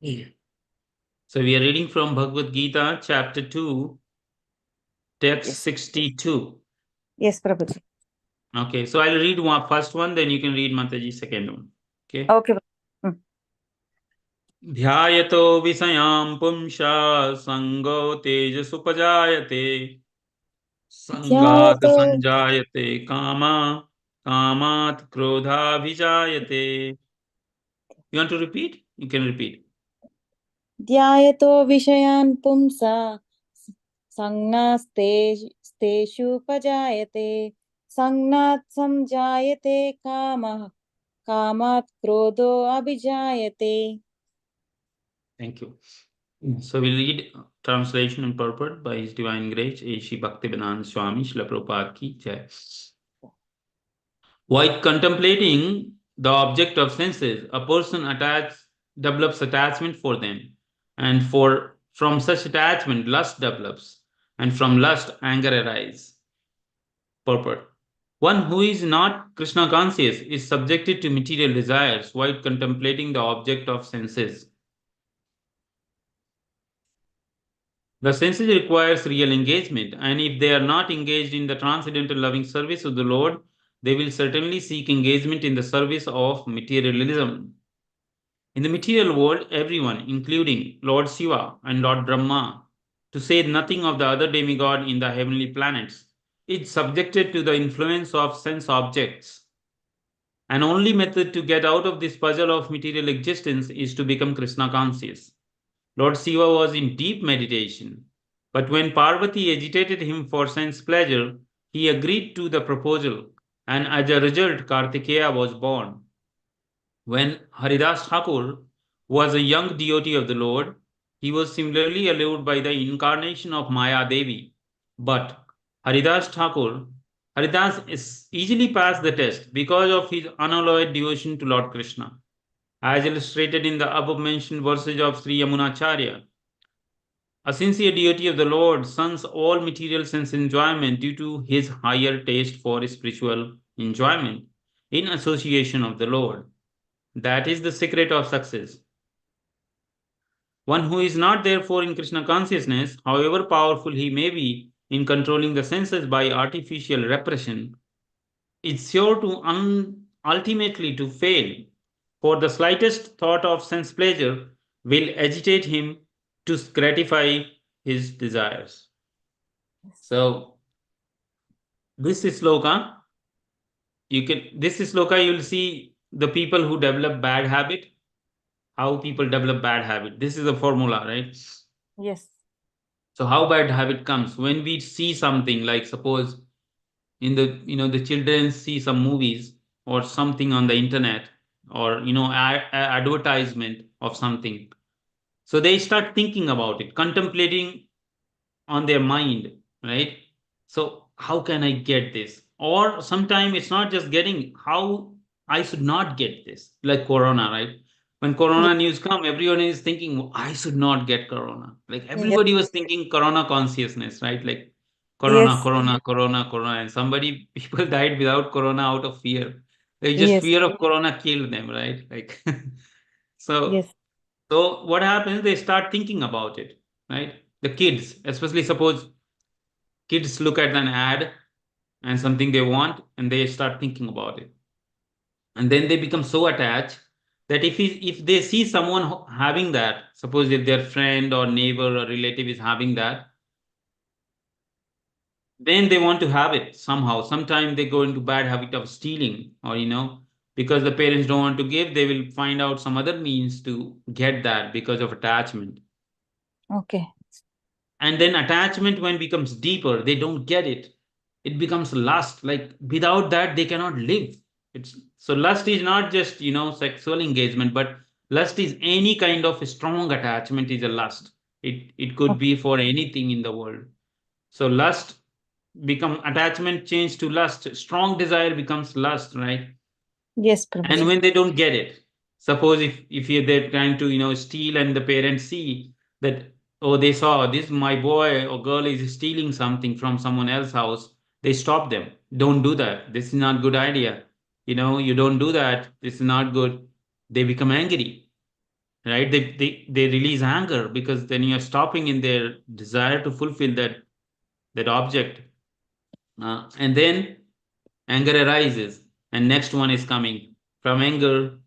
Yeah. So we are reading from Bhagavad Gita, chapter 2, text Yes. 62. Yes, Prabhuji. Okay, so I'll read first one, then you can read Mataji second one. Okay. Okay. Mm. ध्यायतो विषयां पुंसा संगो तेजसुपजायते संगात् ध्यायतो संजायते comma कामात् क्रोधाभिजायते. You want to repeat? You can repeat. ध्यायतो विषयान् पुंसा संज्ञास्तेषुपजायते संज्ञात् संजायते कामः कामात् क्रोधो अभिजायते. Thank you. So we'll read translation and purport by His Divine Grace, A.C. Bhaktivedanta Swami Srila Prabhupada Ki Jai. While contemplating the object of senses, a person develops attachment for them, and from such attachment, lust develops, and from lust, anger arises. Purport. One who is not Krishna conscious is subjected to material desires while contemplating the object of senses. The senses requires real engagement, and if they are not engaged in the transcendental loving service of the Lord, they will certainly seek engagement in the service of materialism. In the material world, everyone, including Lord Shiva and Lord Brahma, to say nothing of the other demigod in the heavenly planets, is subjected to the influence of sense objects. An only method to get out of this puzzle of material existence is to become Krishna conscious. Lord Shiva was in deep meditation, but when Parvati agitated him for sense pleasure, he agreed to the proposal, and as a result, Kartikeya was born. When Haridas Thakur was a young devotee of the Lord, he was similarly allured by the incarnation of Maya Devi. But Haridas Thakur, Haridas is easily passed the test because of his unalloyed devotion to Lord Krishna, as illustrated in the above mentioned verses of Sri Yamunacharya. A sincere devotee of the Lord shuns all material sense enjoyment due to his higher taste for spiritual enjoyment in association of the Lord. That is the secret of success. One who is not therefore in Krishna consciousness, however powerful he may be in controlling the senses by artificial repression, is sure to ultimately to fail, for the slightest thought of sense pleasure will agitate him to gratify his desires. So this is sloka. You'll see the people who develop bad habit, how people develop bad habit. This is a formula, right? Yes. So how bad habit comes when we see something, like suppose in the children see some movies or something on the internet, or advertisement of something, so they start thinking about it, contemplating on their mind, right? So how can I get this? Or sometimes it's not just getting, how I should not get this, like corona, right? When Yes. corona news come, everyone is thinking, "Oh, I should not get corona." Like Yes. everybody was thinking corona consciousness, right? Like corona, Yes. corona, corona, corona, and somebody people died without corona out of fear. They just Yes. fear of corona killed them, right? Like so Yes. so what happens? They start thinking about it, right? The kids, especially suppose kids look at an ad and something they want, and they start thinking about it, and then they become so attached that if they see someone having that, suppose if their friend or neighbor or relative is having that, then they want to have it somehow. Sometimes they go into bad habit of stealing, or because the parents don't want to give, they will find out some other means to get that because of attachment. Okay. And then attachment, when becomes deeper, they don't get it, it becomes lust. Like without that they cannot live. It's so lust is not just sexual engagement, but lust is any kind of strong attachment is a lust. It could Okay. be for anything in the world. So lust become attachment, change to lust, strong desire becomes lust, right? Yes, And Prabhuji. when they don't get it, suppose they're trying to steal, and the parents see that, oh, they saw this, my boy or girl is stealing something from someone else's house, they stop them. Don't do that, this is not good idea. You don't do that, this is not good. They become angry. right? They release anger because then you're stopping in their desire to fulfill that object. And then anger arises, and next one is coming from anger,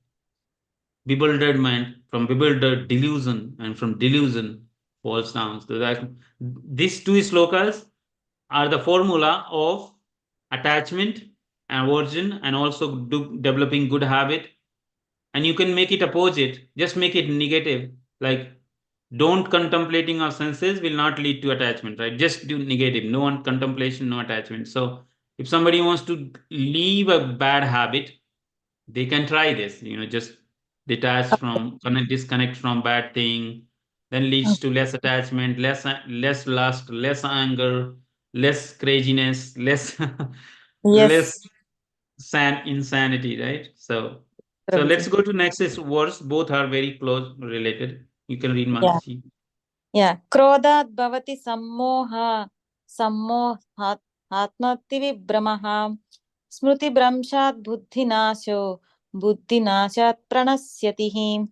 bewilderment, from bewildered, delusion, and from delusion, falls down. So that these two slokas are the formula of attachment, aversion, and also developing good habit. And you can make it opposite, just make it negative, like don't contemplating our senses will not lead to attachment, right? Just do negative, no one contemplation, no attachment. So if somebody wants to leave a bad habit, they can try this, just detach from, disconnect from bad thing, then leads to less attachment, less lust, less anger, less craziness, less less Yes, insanity, right? So let's Prabhuji. go to next is verse. Both are very close related. You can read Yeah, Mansi. yeah. Krodhat bhavati sammoha, sammohat atmati vibhramaha, smruti bramshat buddhinasho, buddhinashat pranasyati.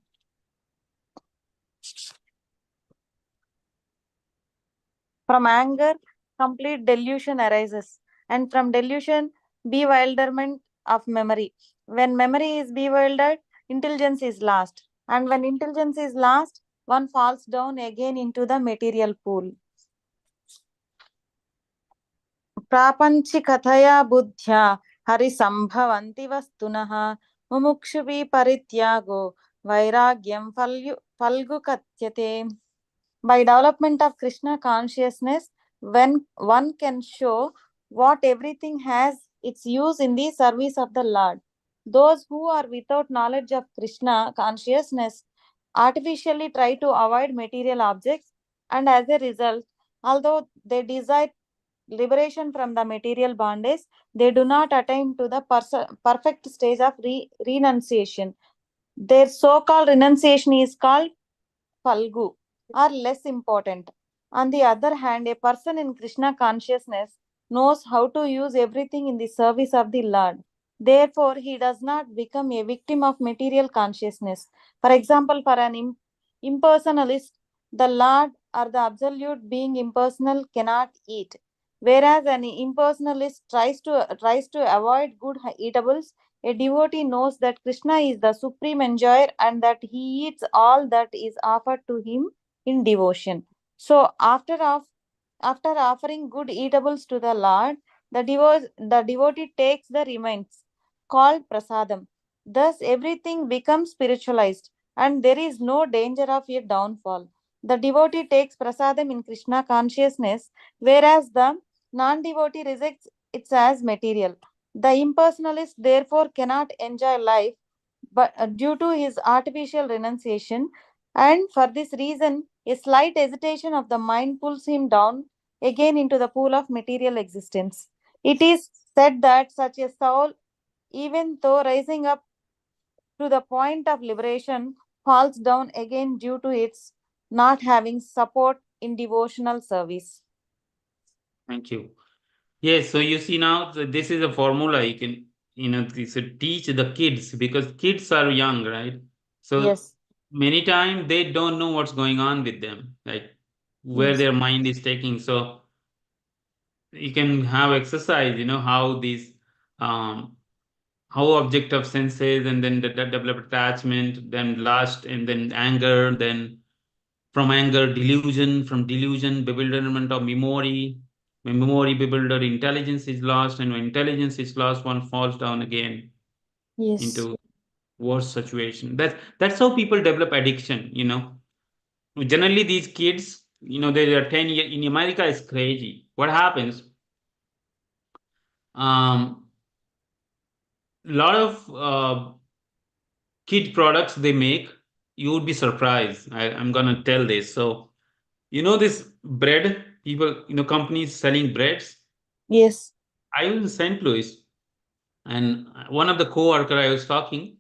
From anger, complete delusion arises, and from delusion, bewilderment of memory. When memory is bewildered, intelligence is lost, and when intelligence is lost, one falls down again into the material pool. प्रापञ्चिकतया बुद्ध्या हरिसम्भवन्ति वस्तुनः मुमुक्षुभिः परित्यागो वैराग्यं फल्गुकथ्यते. By development of Krishna consciousness, when one can show what everything has its use in the service of the Lord. Those who are without knowledge of Krishna consciousness artificially try to avoid material objects, and as a result, although they desire liberation from the material bondage, they do not attain to the perfect stage of renunciation. Their so called renunciation is called Falgu, are less important. On the other hand, a person in Krishna consciousness knows how to use everything in the service of the Lord. Therefore, he does not become a victim of material consciousness. For example, for an impersonalist, the Lord or the absolute being impersonal cannot eat. Whereas an impersonalist tries to avoid good eatables, a devotee knows that Krishna is the supreme enjoyer and that he eats all that is offered to him in devotion. So, after offering good eatables to the Lord, the devotee takes the remains, called prasadam. Thus, everything becomes spiritualized, and there is no danger of a downfall. The devotee takes prasadam in Krishna consciousness, whereas the non devotee rejects it as material. The impersonalist therefore cannot enjoy life but due to his artificial renunciation, and for this reason, a slight hesitation of the mind pulls him down again into the pool of material existence. It is said that such a soul, even though rising up to the point of liberation, falls down again due to its not having support in devotional service. Thank you. Yes, so you see now this is a formula you can this teach the kids because kids are young, right? So Yes, many times they don't know what's going on with them, like where yes, their mind is taking. So you can have exercise, how these um how object of senses and then the develop attachment, then lust, and then anger, then from anger, delusion, from delusion, bewilderment of memory. When memory bewildered, intelligence is lost, and when intelligence is lost, one falls down again yes, into worse situation. That's how people develop addiction. Generally, these kids, they are 10 years in America is crazy. What happens? Lot of kid products they make, you would be surprised. I'm gonna tell this. So this bread, people, companies selling breads. yes. I was in St. Louis, and one of the co-worker I was talking,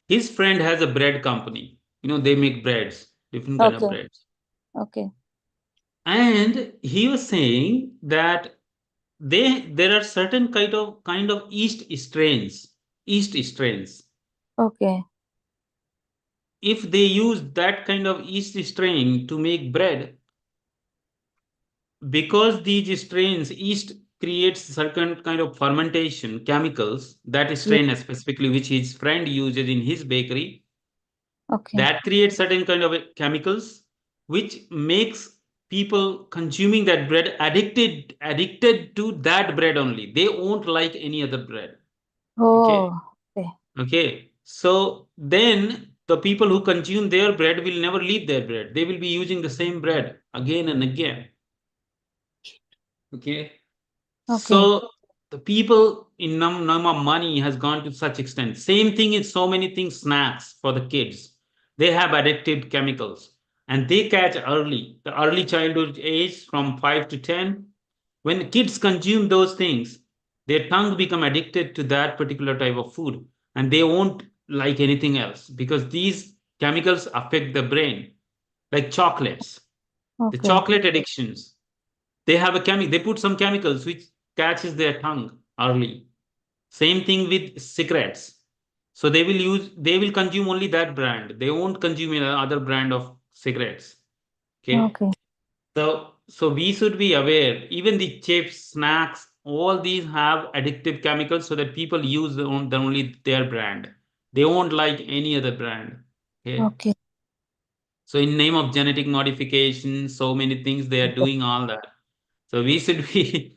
his friend has a bread company. They make breads, different kind of Okay, breads. okay, And he was saying that there are certain kind of yeast strains. okay. if they use that kind of yeast strain to make bread, because these strains, yeast creates certain kind of fermentation chemicals, that strain specifically, which his friend uses in his bakery, Okay. that creates certain kind of chemicals, which makes people consuming that bread addicted to that bread only. They won't like any other bread. Okay. Oh, okay. Okay. So then the people who consume their bread will never leave their bread. They will be using the same bread again and again. Okay. Okay. So the people in name of money has gone to such extent. Same thing is so many things, snacks for the kids. They have addictive chemicals and they catch early, the early childhood age from 5 to 10. When kids consume those things, their tongue become addicted to that particular type of food and they won't like anything else because these chemicals affect the brain, like chocolates, the Okay. chocolate addictions. They have a they put some chemicals which catches their tongue early. Same thing with cigarettes. So they will consume only that brand. They won't consume any other brand of cigarettes. Okay. Okay. So we should be aware, even the chips, snacks, all these have addictive chemicals so that people use only their brand. They won't like any other brand. Okay. Okay. So in name of genetic modification, so many things they are doing all that. So we should be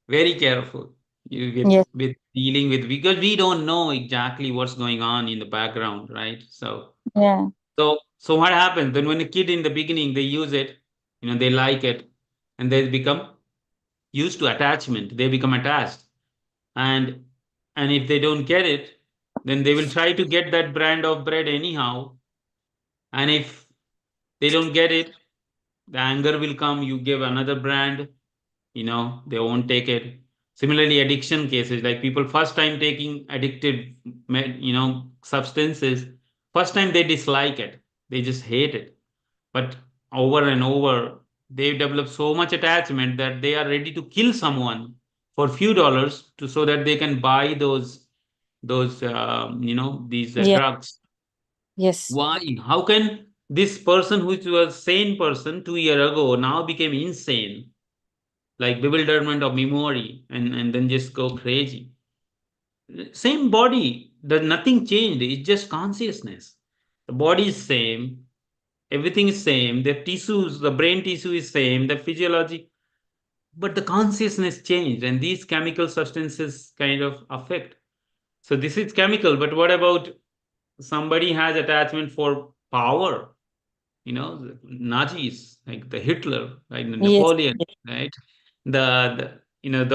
very careful Yes. with dealing with, because we don't know exactly what's going on in the background, right? Yeah. So what happens then when a kid in the beginning they use it, they like it, and they become used to attachment. They become attached, and if they don't get it, then they will try to get that brand of bread anyhow, and if they don't get it, the anger will come. You give another brand, they won't take it. Similarly, addiction cases, like people first time taking addictive substances, first time they dislike it, they just hate it, but over and over they develop so much attachment that they are ready to kill someone for few dollars to so that they can buy these Yeah. drugs. Yes. Why? How can this person, which was sane person 2 years ago, now became insane, like bewilderment of memory, and then just go crazy? Same body, there's nothing changed. It's just consciousness. The body is same, everything is same. The tissues, the brain tissue is same, the physiology, but the consciousness changed, and these chemical substances kind of affect. So this is chemical, but what about somebody has attachment for power? The Nazis, like the Hitler, like the Yes. Napoleon, right? The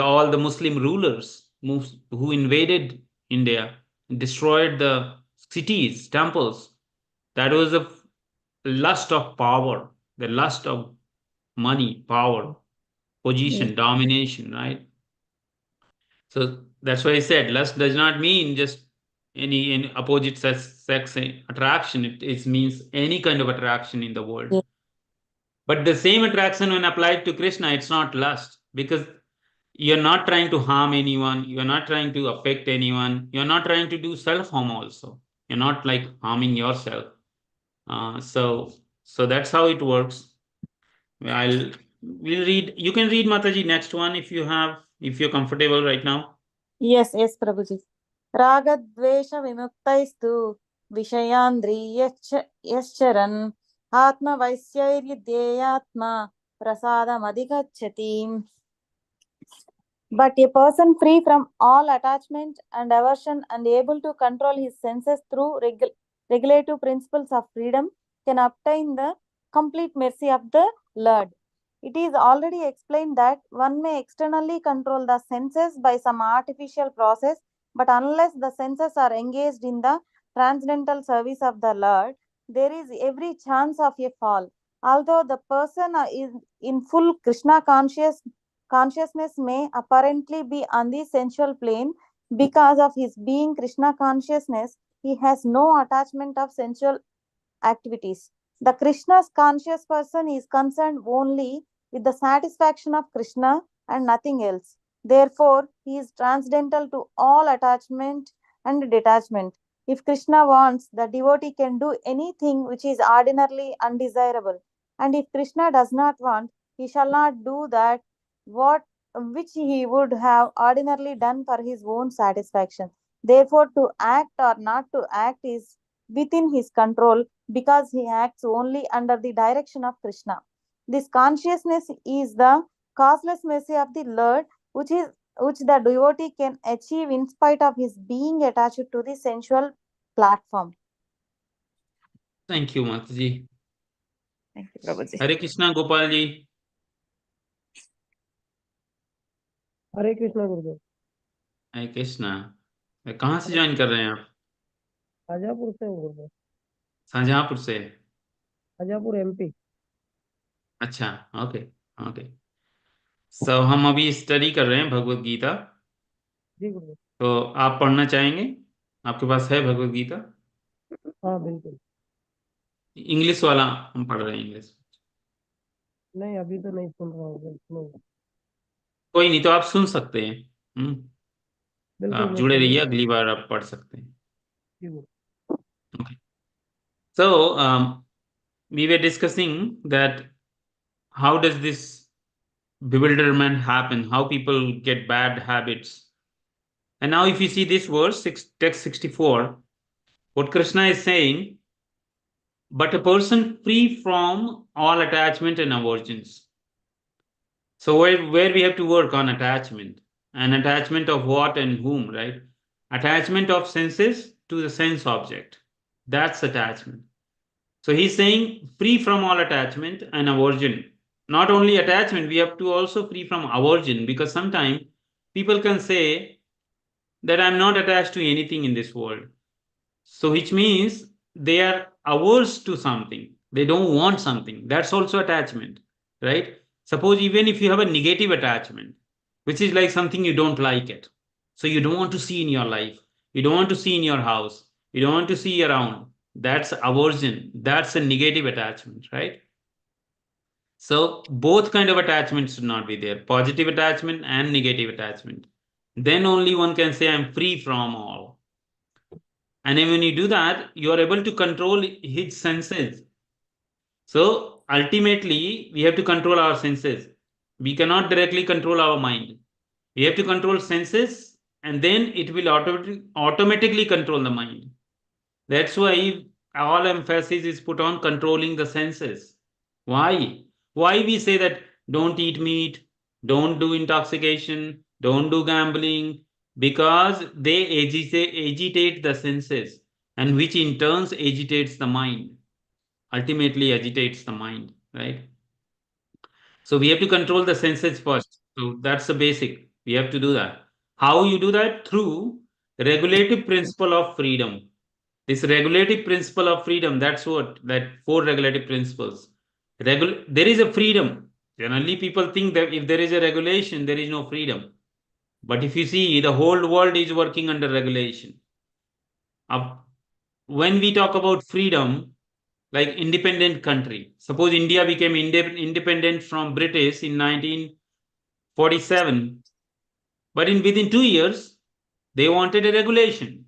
all the Muslim rulers who invaded India, destroyed the cities, temples. That was a lust of power, the lust of money, power, Yes. position, domination, right? So that's why I said lust does not mean just any opposite sex attraction. It means any kind of attraction in the world. Yes. But the same attraction, when applied to Krishna, it's not lust, because you're not trying to harm anyone, you're not trying to affect anyone, you're not trying to do self harm also. You're not like harming yourself. So that's how it works. We'll read. You can read, Mataji, next one if you're comfortable right now. Yes, yes, Prabhuji. Ragadvesha vimuktaisthu vishayandrayascharana atma vaisyairyadyatma prasadam adhigacchati. But a person free from all attachment and aversion and able to control his senses through regulative principles of freedom can obtain the complete mercy of the Lord. It is already explained that one may externally control the senses by some artificial process, but unless the senses are engaged in the transcendental service of the Lord, there is every chance of a fall. Although the person is in full Krishna consciousness may apparently be on the sensual plane, because of his being Krishna consciousness, he has no attachment of sensual activities. The Krishna's conscious person is concerned only with the satisfaction of Krishna and nothing else. Therefore, he is transcendental to all attachment and detachment. If Krishna wants, the devotee can do anything which is ordinarily undesirable. And if Krishna does not want, he shall not do that what which he would have ordinarily done for his own satisfaction. Therefore, to act or not to act is within his control because he acts only under the direction of Krishna. This consciousness is the causeless mercy of the Lord, which the devotee can achieve in spite of his being attached to the sensual platform. Thank you, Mataji. Thank you, Prabhuji. Hare Krishna, Gopal ji. हरे कृष्णा गुरुदेव। हरे कृष्णा। कहाँ से join कर रहे हैं आप? शाहजहाँपुर से हूँ गुरुदेव। शाहजहाँपुर से? Shahjahanpur MP. अच्छा, ओके ओके। सो हम अभी स्टडी कर रहे हैं भगवत गीता। जी गुरुदेव। तो आप पढ़ना चाहेंगे? आपके पास है भगवत गीता? हाँ बिल्कुल। इंग्लिश वाला हम पढ़ रहे हैं, इंग्लिश। नहीं अभी तो नहीं सुन रहा हूँ। कोई नहीं, तो आप सुन सकते हैं। बिल्कुल, आप जुड़े रहिए, अगली बार आप पढ़ सकते हैं। जी गुरु। Okay. So we were discussing that how does this bewilderment happen, how people get bad habits. And now if you see this verse, text 64, what Krishna is saying, but a person free from all attachment and aversions. So where we have to work on attachment, and attachment of what and whom, right? Attachment of senses to the sense object. That's attachment. So he's saying free from all attachment and aversion. Not only attachment, we have to also free from aversion, because sometimes people can say that I'm not attached to anything in this world. So which means they are averse to something. They don't want something. That's also attachment, right? Suppose even if you have a negative attachment, which is like something you don't like it. So you don't want to see in your life. You don't want to see in your house. You don't want to see around. That's aversion. That's a negative attachment, right? So both kind of attachments should not be there. Positive attachment and negative attachment. Then only one can say I'm free from all. And then when you do that, you are able to control his senses. So ultimately, we have to control our senses. We cannot directly control our mind. We have to control senses, and then it will automatically control the mind. That's why all emphasis is put on controlling the senses. Why? Why we say that don't eat meat, don't do intoxication, don't do gambling? Because they agitate the senses, and which in turn agitates the mind. Ultimately agitates the mind, right? So we have to control the senses first. So that's the basic. We have to do that. How you do that? Through regulative principle of freedom. This regulative principle of freedom, that's what, that 4 regulative principles. There is a freedom. Generally, people think that if there is a regulation, there is no freedom. But if you see, the whole world is working under regulation. When we talk about freedom, like independent country, suppose India became independent from British in 1947, but within 2 years, they wanted a regulation.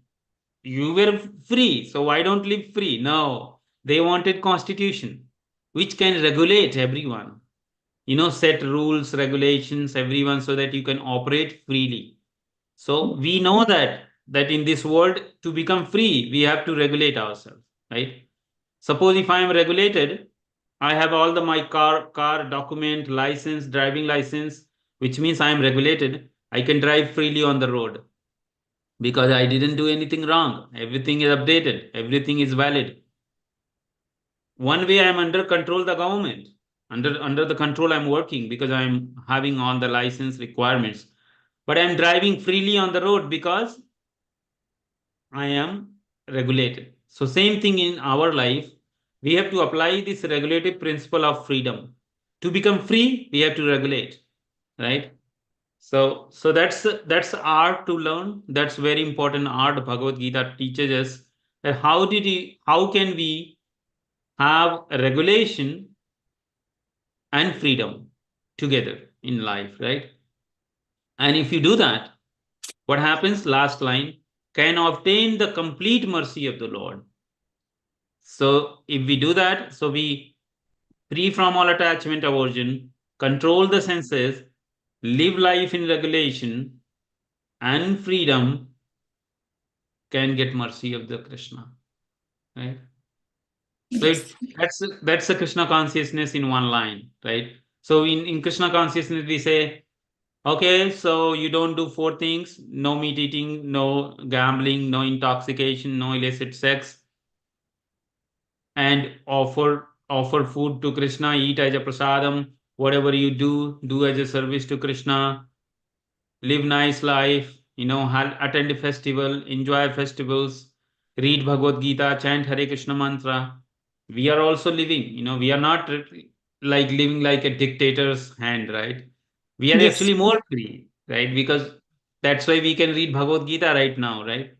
You were free, so why don't live free? No, they wanted constitution, which can regulate everyone. Set rules, regulations, everyone, so that you can operate freely. So we know that in this world, to become free, we have to regulate ourselves, right? Suppose if I am regulated, I have all my car document, license, driving license, which means I am regulated. I can drive freely on the road because I didn't do anything wrong. Everything is updated. Everything is valid. One way I am under control the government. Under the control I'm working because I'm having all the license requirements. But I'm driving freely on the road because I am regulated. So same thing in our life. We have to apply this regulative principle of freedom. To become free, we have to regulate, right? So that's art to learn. That's very important art. Bhagavad Gita teaches us that how can we have a regulation and freedom together in life, right? And if you do that, what happens? Last line, can obtain the complete mercy of the Lord. So if we do that, so we free from all attachment, aversion, control the senses, live life in regulation and freedom, can get mercy of the Krishna, right? So Yes. that's the Krishna consciousness in one line, right? So in Krishna consciousness we say, okay, so you don't do 4 things: no meat eating, no gambling, no intoxication, no illicit sex, and offer food to Krishna, eat as a prasadam. Whatever you do as a service to Krishna. Live nice life, attend a festival, enjoy festivals, read Bhagavad Gita, chant Hare Krishna mantra. We are also living, we are not like living like a dictator's hand, right? We are Yes. actually more free, right? Because that's why we can read Bhagavad Gita right now, right?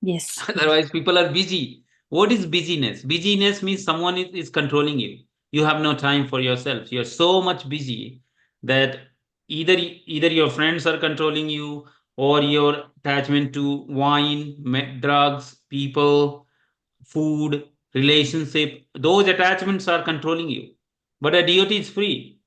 Yes. Otherwise, people are busy. What is busyness? Busyness means someone is controlling you. You have no time for yourself. You're so much busy that either your friends are controlling you, or your attachment to wine, drugs, people, food, relationship. Those attachments are controlling you. But a devotee is free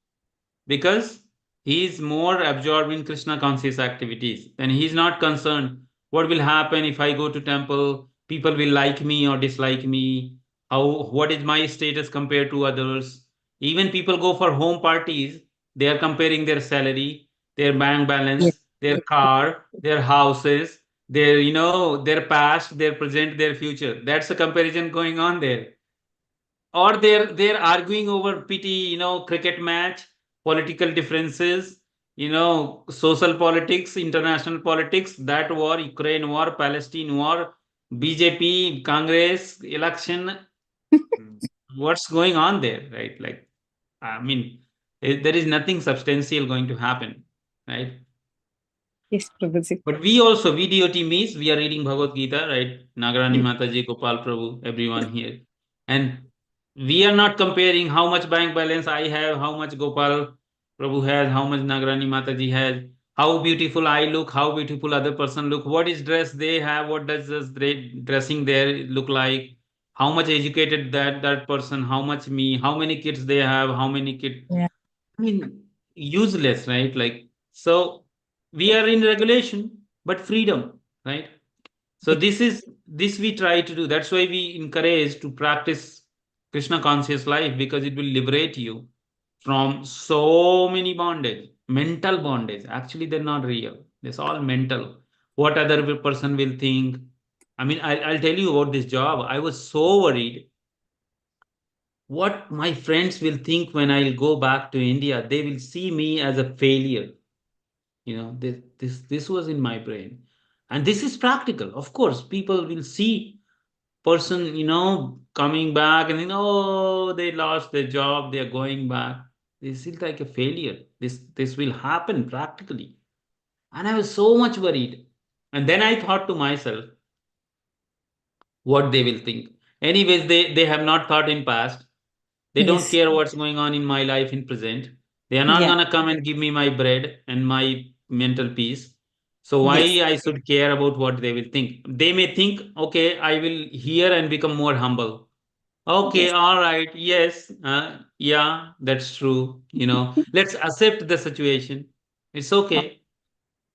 because he is more absorbed in Krishna conscious activities, and he is not concerned what will happen if I go to temple, people will like me or dislike me, how what is my status compared to others. Even people go for home parties, they are comparing their salary, their bank Yes. balance, their car, their houses, their their past, their present, their future. That's a comparison going on there. Or they're arguing over petty, cricket match, political differences, social politics, international politics, that war, Ukraine war, Palestine war, BJP, Congress election. What's going on there, right? Like, I mean, there is nothing substantial going to happen, right? Yes, Prabhuji. But we also, we DOT means we are reading Bhagavad Gita, right? Nagarani Yes. Mataji, Gopal Prabhu, everyone here. And we are not comparing how much bank balance I have, how much Gopal Prabhu has, how much Nagarani Mataji has, how beautiful I look, how beautiful other person look, what is dress they have, what does this dressing there look like, how much educated that person, how much me, how many kids they have, how many kids. Yeah. I mean, useless, right? Like, so we are in regulation, but freedom, right? So this we try to do. That's why we encourage to practice Krishna conscious life, because it will liberate you from so many bondage, mental bondage. Actually, they're not real. It's all mental. What other person will think. I mean, I'll tell you about this job. I was so worried what my friends will think when I'll go back to India. They will see me as a failure. This was in my brain. And this is practical. Of course, people will see person, coming back and they lost their job, they're going back. This is like a failure. This will happen practically. And I was so much worried. And then I thought to myself, what they will think. Anyways, they have not thought in past. They don't Yes. care what's going on in my life in present. They are not Yeah. gonna come and give me my bread and my mental peace. So why Yes. I should care about what they will think? They may think, okay, I will hear and become more humble. Okay, Yes. all right, yes, yeah, that's true. Let's accept the situation. It's okay,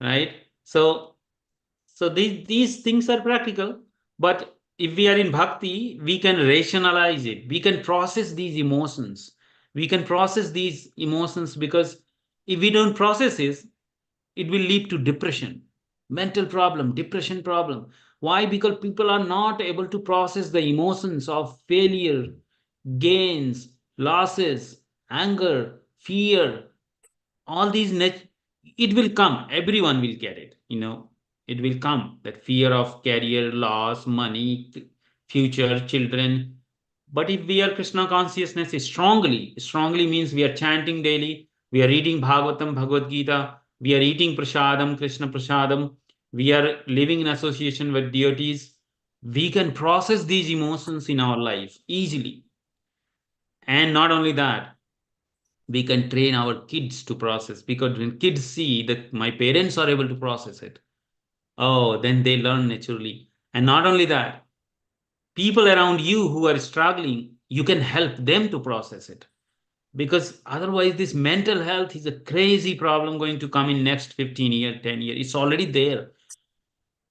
right? So these things are practical, but if we are in bhakti, we can rationalize it. We can process these emotions. We can process these emotions, because if we don't process it will lead to depression, mental problem, depression problem. Why? Because people are not able to process the emotions of failure, gains, losses, anger, fear, all these it will come, everyone will get it, it will come, that fear of career loss, money, future, children. But if we are Krishna consciousness strongly means we are chanting daily, we are reading Bhagavatam, Bhagavad Gita, we are eating prasadam, Krishna prasadam, we are living in association with deities, we can process these emotions in our life easily. And not only that, we can train our kids to process, because when kids see that my parents are able to process it, oh, then they learn naturally. And not only that, people around you who are struggling, you can help them to process it. Because otherwise, this mental health is a crazy problem going to come in next 15 years, 10 years. It's already there.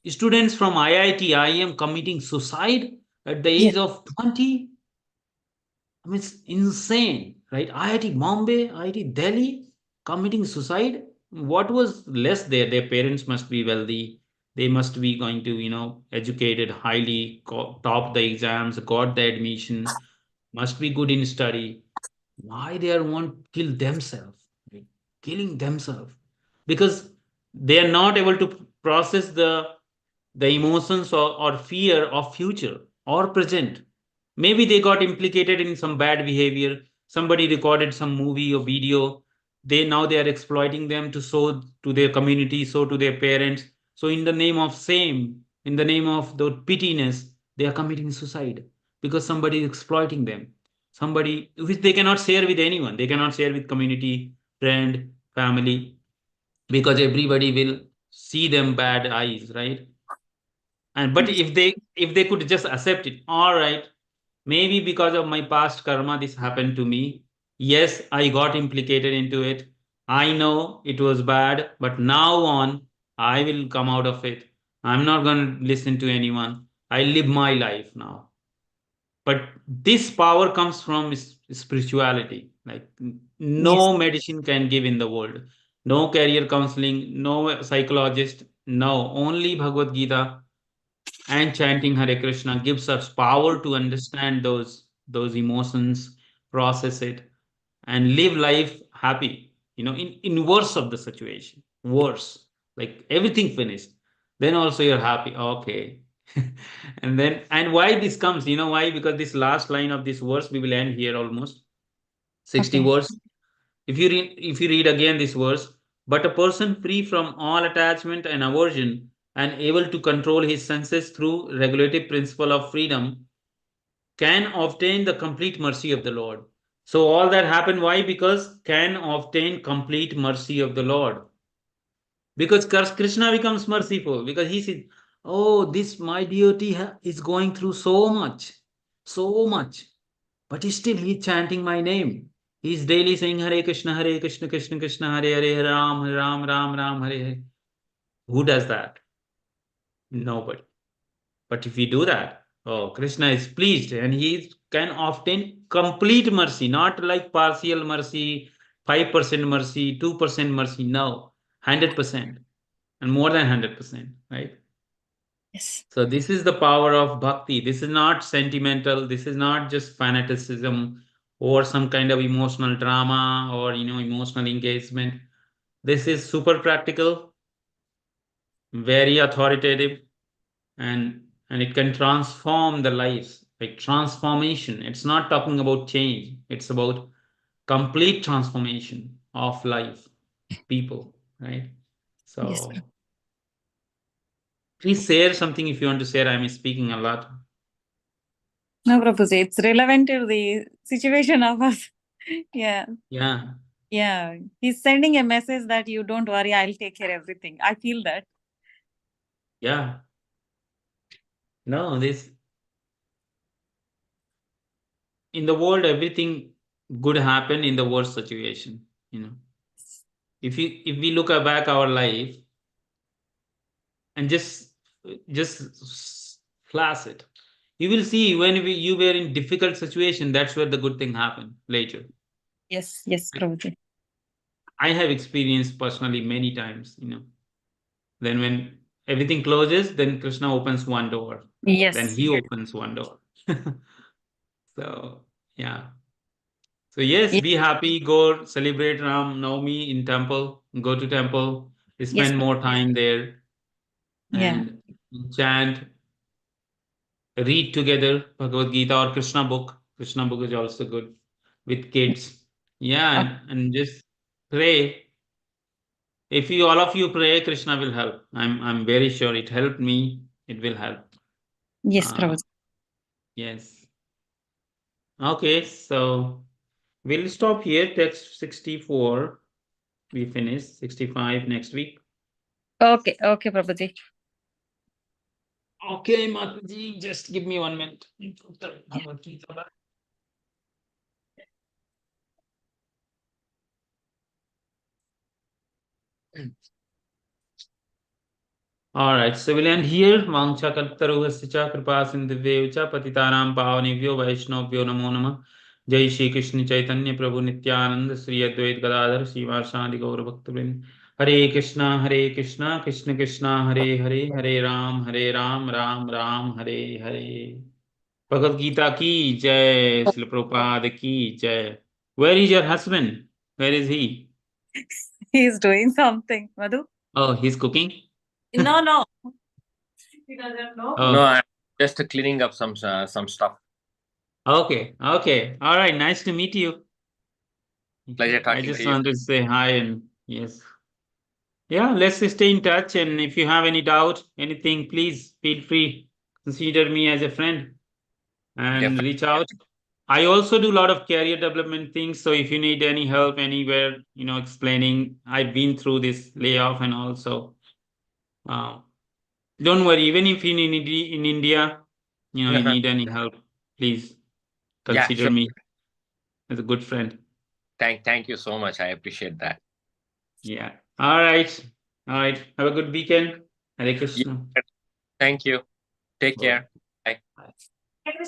Students from IIT, IIM committing suicide at the age Yes. of 20. I mean, it's insane, right? IIT Bombay, IIT Delhi committing suicide. What was less there? Their parents must be wealthy. They must be going to, educated, highly, top the exams, got the admission, must be good in study. Why they are want kill themselves, right? Killing themselves because they are not able to process the emotions or fear of future or present. Maybe they got implicated in some bad behavior. Somebody recorded some movie or video. They are exploiting them to show to their community, show to their parents. So in the name of shame, in the name of the pittiness, they are committing suicide because somebody is exploiting them. Somebody which they cannot share with anyone. They cannot share with community, friend, family, because everybody will see them bad eyes, right? And but if they could just accept it, all right, maybe because of my past karma this happened to me. Yes, I got implicated into it. I know it was bad, but now on I will come out of it. I'm not going to listen to anyone. I live my life now. But this power comes from spirituality. Like Yes. no medicine can give in the world. No career counseling, no psychologist, no, only Bhagavad Gita and chanting Hare Krishna gives us power to understand those emotions, process it, and live life happy. In worse of the situation, worse, like everything finished, then also you're happy. Okay, and why this comes? You know why? Because this last line of this verse, we will end here almost 60 Okay. verse. If you read again this verse, but a person free from all attachment and aversion and able to control his senses through regulative principle of freedom can obtain the complete mercy of the Lord. So all that happened, why? Because can obtain complete mercy of the Lord. Because Krishna becomes merciful because he says, oh, this my devotee is going through so much, but still he's chanting my name. He's daily saying Hare Krishna, Krishna Krishna, Hare Ram, Ram Ram, Ram Hare Hare. Who does that? Nobody. But if we do that, oh, Krishna is pleased and he can obtain complete mercy, not like partial mercy, 5% mercy, 2% mercy. No, 100% and more than 100%, right? Yes. So this is the power of bhakti. This is not sentimental. This is not just fanaticism or some kind of emotional drama or emotional engagement. This is super practical, very authoritative, and it can transform the lives. Like transformation. It's not talking about change. It's about complete transformation of life, people, right? Yes. So please share something if you want to share. I'm speaking a lot. No, Prabhuji, it's relevant to the situation of us. Yeah. Yeah. Yeah. He's sending a message that you don't worry, I'll take care of everything. I feel that. Yeah. No, this in the world, everything good happen in the worst situation. If we look back our life and just flash it, you will see when you were in difficult situation. That's where the good thing happened later. Yes. Yes, Prabhuji. I have experienced personally many times. Then when everything closes, then Krishna opens one door. Then Yes. he opens one door. So yeah. So yes, Yes. be happy, go celebrate Ram Navami in temple, go to temple, Yes. spend more time there Yeah. and chant, read together Bhagavad Gita or Krishna book. Krishna book is also good with kids. Yeah, Okay. and just pray. If you all of you pray, Krishna will help. I'm very sure it helped me. It will help. Yes, Uh, Prabhuji. yes. Okay, so we'll stop here. Text 64. We finish 65 next week. Okay. Okay, Prabhuji. Okay, Mataji, just give me 1 minute. Bhagavad Gita back. All right, so we'll end here. Vangcha kalptaruvasya cha kripa sindhuvyo cha patitanam pavanebhyo vaishnavyo namo namah. Jai Shri Krishna Chaitanya Prabhu Nityananda Sri Advait Gadadhar Srivasadi Gaur Bhaktavrind. Hare Krishna, Krishna Krishna, Hare Hare, Hare Ram, Ram Ram, Hare Hare. Bhagavad Gita ki jai, Srila Prabhupada ki jai. Where is your husband? Where is he? He is doing something. Madhu? Oh, he's cooking? No. He doesn't know. Oh. No, I'm just cleaning up some stuff. Okay. All right. Nice to meet you. Pleasure I talking just to you. wanted to say hi and yes. Yeah, let's stay in touch. And if you have any doubt, anything, please feel free. Consider me as a friend and Definitely. reach out. I also do a lot of career development things. So if you need any help anywhere, explaining, I've been through this layoff and also, don't worry. Even if in India, you need any help, please consider sure. me as a good friend. Thank you so much. I appreciate that. Yeah. All right. Have a good weekend. Hare Krishna. Thank you. Take Bye. care. Bye. Bye.